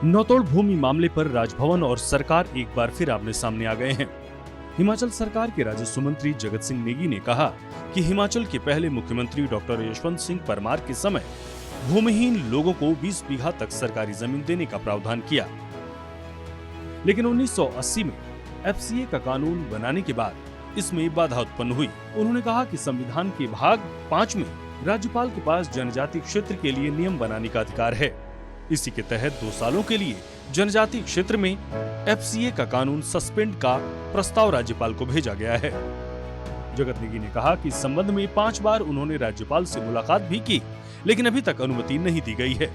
नौतोड़ भूमि मामले पर राजभवन और सरकार एक बार फिर आमने सामने आ गए हैं। हिमाचल सरकार के राजस्व मंत्री जगत सिंह नेगी ने कहा कि हिमाचल के पहले मुख्यमंत्री डॉक्टर यशवंत सिंह परमार के समय भूमिहीन लोगों को 20 बीघा तक सरकारी जमीन देने का प्रावधान किया, लेकिन 1980 में एफसीए का कानून बनाने के बाद इसमें बाधा उत्पन्न हुई। उन्होंने कहा कि संविधान के भाग 5 में राज्यपाल के पास जनजाति क्षेत्र के लिए नियम बनाने का अधिकार है। इसी के तहत 2 सालों के लिए जनजाति क्षेत्र में एफसीए का कानून सस्पेंड का प्रस्ताव राज्यपाल को भेजा गया है। जगत नेगी ने कहा कि इस संबंध में 5 बार उन्होंने राज्यपाल से मुलाकात भी की, लेकिन अभी तक अनुमति नहीं दी गई है।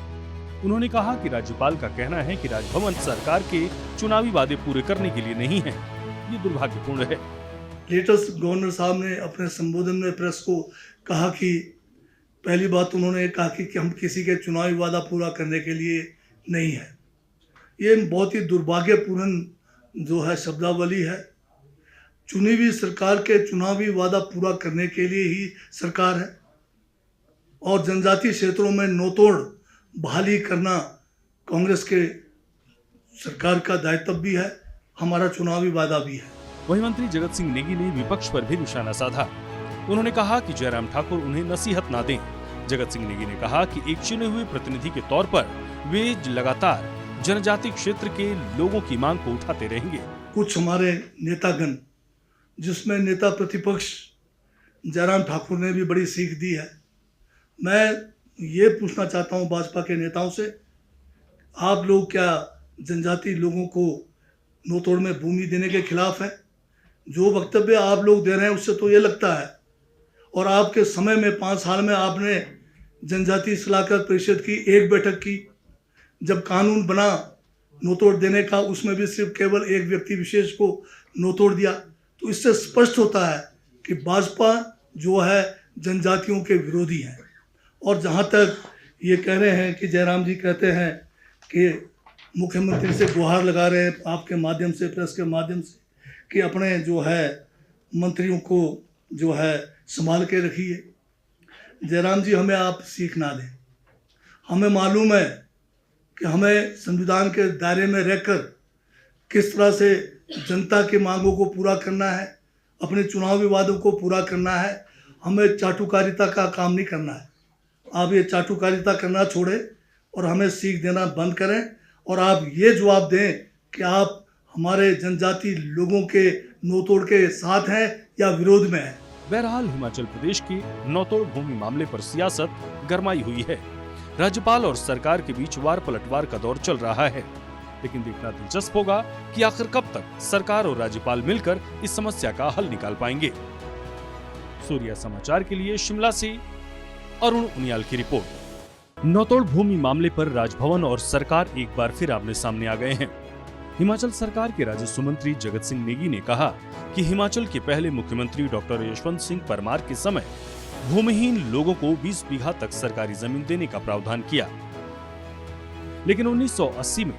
उन्होंने कहा कि राज्यपाल का कहना है कि राजभवन सरकार के चुनावी वादे पूरे करने के लिए नहीं है। ये दुर्भाग्यपूर्ण है। लेटेस्ट गवर्नर साहब ने अपने संबोधन में प्रेस को कहा कि पहली बात उन्होंने कहा कि हम किसी के चुनावी वादा पूरा करने के लिए नहीं है। ये बहुत ही दुर्भाग्यपूर्ण जो है शब्दावली है। चुनी हुई सरकार के चुनावी वादा पूरा करने के लिए ही सरकार है और जनजातीय क्षेत्रों में नौतोड़ बहाली करना कांग्रेस के सरकार का दायित्व भी है, हमारा चुनावी वादा भी है। वहीं मंत्री जगत सिंह नेगी ने विपक्ष पर भी निशाना साधा। उन्होंने कहा कि जयराम ठाकुर उन्हें नसीहत ना दें। जगत सिंह नेगी ने कहा कि एक चुने हुए प्रतिनिधि के तौर पर वे लगातार जनजाति क्षेत्र के लोगों की मांग को उठाते रहेंगे। कुछ हमारे नेतागण, जिसमें नेता प्रतिपक्ष जयराम ठाकुर ने भी बड़ी सीख दी है। मैं ये पूछना चाहता हूँ भाजपा के नेताओं से, आप लोग क्या जनजाति लोगों को नौतोड़ में भूमि देने के खिलाफ है? जो वक्तव्य आप लोग दे रहे हैं उससे तो ये लगता है, और आपके समय में 5 साल में आपने जनजातीय सलाहकार परिषद की एक बैठक की, जब कानून बना नौतोड़ देने का, उसमें भी सिर्फ केवल एक व्यक्ति विशेष को नौतोड़ दिया। तो इससे स्पष्ट होता है कि भाजपा जो है जनजातियों के विरोधी है। और जहाँ तक ये कह रहे हैं कि जयराम जी कहते हैं कि मुख्यमंत्री से गुहार लगा रहे हैं आपके माध्यम से, प्रेस के माध्यम से, कि अपने जो है मंत्रियों को जो है संभाल के रखिए। जयराम जी, हमें आप सीख ना दें। हमें मालूम है कि हमें संविधान के दायरे में रहकर किस तरह से जनता की मांगों को पूरा करना है, अपने चुनावी वादों को पूरा करना है। हमें चाटुकारिता का काम नहीं करना है। आप ये चाटुकारिता करना छोड़ें और हमें सीख देना बंद करें, और आप ये जवाब दें कि आप हमारे जनजाति लोगों के नौतोड़ के साथ हैं या विरोध में हैं। बहरहाल हिमाचल प्रदेश के नौतोड़ भूमि मामले पर सियासत गरमाई हुई है। राज्यपाल और सरकार के बीच वार पलटवार का दौर चल रहा है, लेकिन देखना दिलचस्प होगा कि आखिर कब तक सरकार और राज्यपाल मिलकर इस समस्या का हल निकाल पाएंगे। सूर्या समाचार के लिए शिमला से अरुण उनियाल की रिपोर्ट। नौतोड़ भूमि मामले पर राजभवन और सरकार एक बार फिर आमने सामने आ गए हैं। हिमाचल सरकार के राजस्व मंत्री जगत सिंह नेगी ने कहा कि हिमाचल के पहले मुख्यमंत्री डॉक्टर यशवंत सिंह परमार के समय भूमिहीन लोगों को 20 बीघा तक सरकारी जमीन देने का प्रावधान किया, लेकिन 1980 में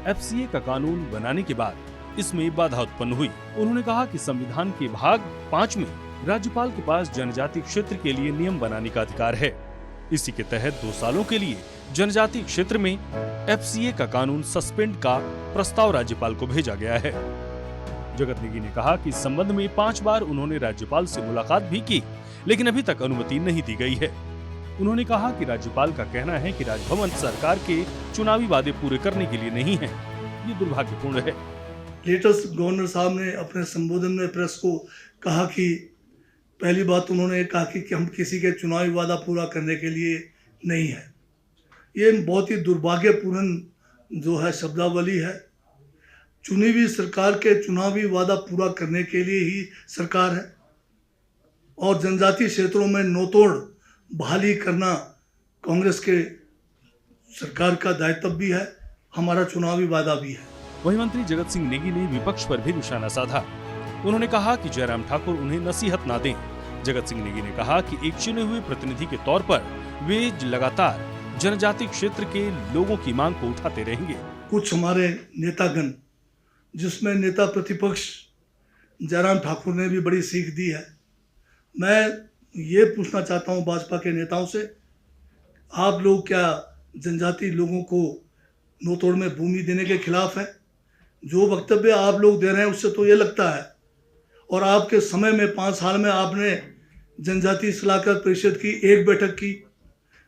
एफसीए का कानून बनाने के बाद इसमें बाधा उत्पन्न हुई। उन्होंने कहा कि संविधान के भाग 5 में राज्यपाल के पास जनजाति क्षेत्र के लिए नियम बनाने का अधिकार है। इसी के तहत 2 सालों के लिए जनजाति क्षेत्र में एफसीए का कानून सस्पेंड का प्रस्ताव राज्यपाल को भेजा गया है। जगत नेगी ने कहा कि इस संबंध में 5 बार उन्होंने राज्यपाल से मुलाकात भी की, लेकिन अभी तक अनुमति नहीं दी गई है। उन्होंने कहा कि राज्यपाल का कहना है कि राजभवन सरकार के चुनावी वादे पूरे करने के लिए नहीं है। ये दुर्भाग्यपूर्ण है। लेटेस्ट गवर्नर साहब ने अपने संबोधन में प्रेस को कहा कि पहली बात उन्होंने कहा कि हम किसी के चुनावी वादा पूरा करने के लिए नहीं है। ये बहुत ही दुर्भाग्यपूर्ण जो है शब्दावली है। चुनी हुई सरकार के चुनावी वादा पूरा करने के लिए ही सरकार है और जनजातीय क्षेत्रों में नौतोड़ बहाली करना कांग्रेस के सरकार का दायित्व भी है, हमारा चुनावी वादा भी है। वहीं मंत्री जगत सिंह नेगी ने विपक्ष पर भी निशाना साधा। उन्होंने कहा कि जयराम ठाकुर उन्हें नसीहत ना दें। जगत सिंह नेगी ने कहा कि एक चुने हुए प्रतिनिधि के तौर पर वे लगातार जनजाति क्षेत्र के लोगों की मांग को उठाते रहेंगे। कुछ हमारे नेतागण, जिसमें नेता प्रतिपक्ष जयराम ठाकुर ने भी बड़ी सीख दी है। मैं ये पूछना चाहता हूँ भाजपा के नेताओं से, आप लोग क्या जनजाति लोगों को नौतोड़ में भूमि देने के खिलाफ है। जो वक्तव्य आप लोग दे रहे हैं उससे तो ये लगता है, और आपके समय में 5 साल में आपने जनजातीय सलाहकार परिषद की एक बैठक की,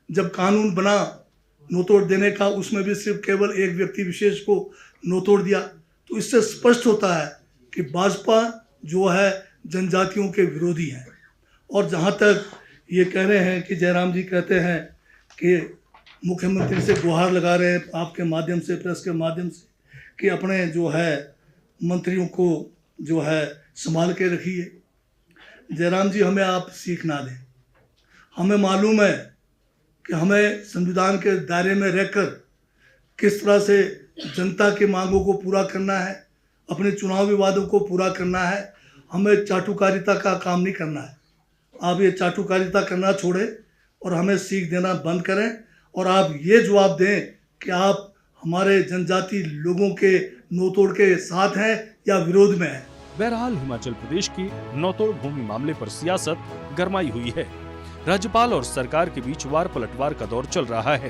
जब कानून बना नौतोड़ देने का उसमें भी सिर्फ केवल एक व्यक्ति विशेष को नौतोड़ दिया। तो इससे स्पष्ट होता है कि भाजपा जो है जनजातियों के विरोधी है। और जहाँ तक ये कह रहे हैं कि जयराम जी कहते हैं कि मुख्यमंत्री से गुहार लगा रहे हैं आपके माध्यम से, प्रेस के माध्यम से, कि अपने जो है मंत्रियों को जो है संभाल के रखिए। जयराम जी, हमें आप सीख ना दें। हमें मालूम है कि हमें संविधान के दायरे में रहकर किस तरह से जनता की मांगों को पूरा करना है, अपने चुनावी वादों को पूरा करना है। हमें चाटुकारिता का काम नहीं करना है। आप ये चाटुकारिता करना छोड़ें और हमें सीख देना बंद करें, और आप ये जवाब दें कि आप हमारे जनजाति लोगों के नौतोड़ के साथ हैं या विरोध में हैं। बहरहाल हिमाचल प्रदेश की नौतोड़ भूमि मामले पर सियासत गरमाई हुई है। राज्यपाल और सरकार के बीच वार पलटवार का दौर चल रहा है,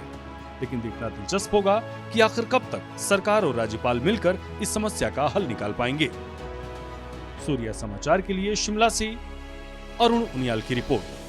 लेकिन देखना दिलचस्प होगा कि आखिर कब तक सरकार और राज्यपाल मिलकर इस समस्या का हल निकाल पाएंगे। सूर्या समाचार के लिए शिमला से अरुण उनियाल की रिपोर्ट।